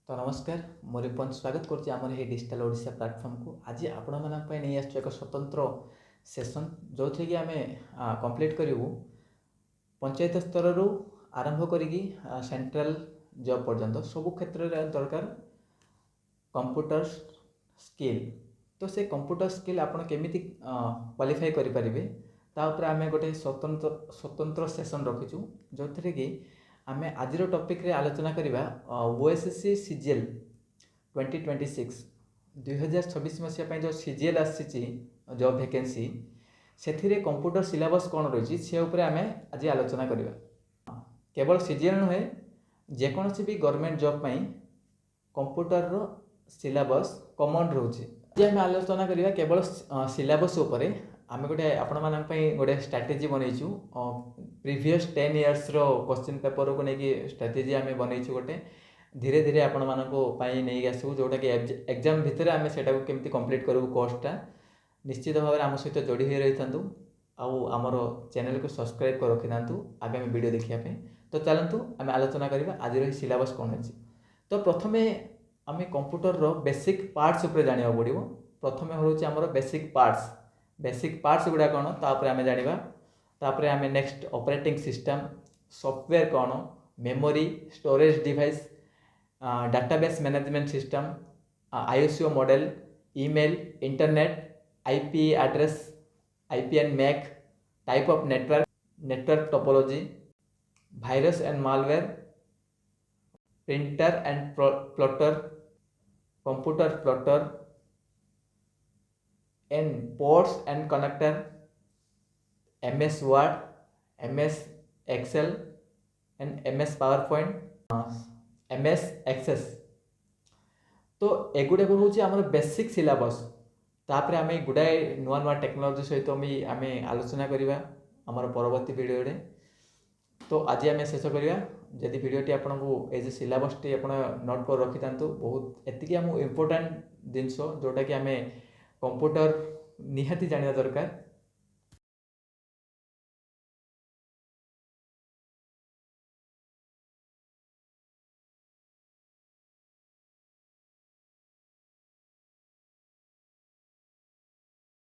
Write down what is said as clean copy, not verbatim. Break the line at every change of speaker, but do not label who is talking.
तो नमस्कार मो रिपन स्वागत करुँच डिजिटल ओडिशा प्लेटफॉर्म को। आज आपण मानी नहीं आस एक स्वतंत्र सेशन जो थी कि आम कंप्लीट करूँ पंचायत स्तर रू आरंभ करी सेंट्रल जॉब पर्यंत सब क्षेत्र में दरकार कंप्यूटर स्किल। तो से कंप्यूटर स्किल आपण केमिति क्वालिफाई करें तापर आम गोटे स्वतंत्र सेशन रखीचु जो थी कि आम आज टॉपिक रे आलोचना करवा ओएसएससी सीजीएल 2026 2026 मसीहा जो सीजीएल आसी जॉब वैकेंसी से कंप्यूटर सिलेबस कौन रही से आम आज आलोचना करवा। केवल सीजीएल नुहे जेकोसी भी गवर्नमेंट जॉब कंप्यूटर रो सिलेबस कॉमन रोचे। आज आम आलोचना करवा केवल सिलेबस उपर आम गोटे आपण गोटे स्ट्राटेजी बनईचु प्रीवियस 10 इयर्स रो क्वेश्चन पेपर को लेकिन स्ट्राटेजी आम बनईचु गोटे धीरे धीरे आपण नहीं आसू जोटा कि एग्जाम भितर आम से केमती कंप्लीट करूँ कोर्सटा निश्चित भाव आम सहित जोड़ी हो रही था आमर चैनल को सब्सक्राइब कर रखी था आगामी वीडियो देखापी। तो चलतु आम आलोचना करवा आज सिलेबस कौन अच्छी। तो प्रथम आम कंप्यूटर रो बेसिक पार्ट्स उपर जाना पड़ो। प्रथम हूँ आमर बेसिक पार्ट्स गुड़ा कौन तापर आम जाना तापर आम नेक्स्ट ऑपरेटिंग सिस्टम सॉफ्टवेयर कौन memory storage device database management system ISO model email internet IP address IP and MAC type of network topology virus and malware printer and plotter computer plotter and ports and connector MS Word MS Excel and MS PowerPoint MS Access। तो एगुड़े हूँ आम basic syllabus तापर आम गुड़ाए नुआ नुआ technology सहित आम आलोचना करवा आमर परवर्ती वीडियो रे। तो आज आम शेष करवा जदि वीडियोटी आपको एज सिलेबस टी आप नोट कर रखी था बहुत एतिकी आम इम्पोर्टाट जिनस जोटा कि आम कंप्यूटर निहाती जाना दरकार।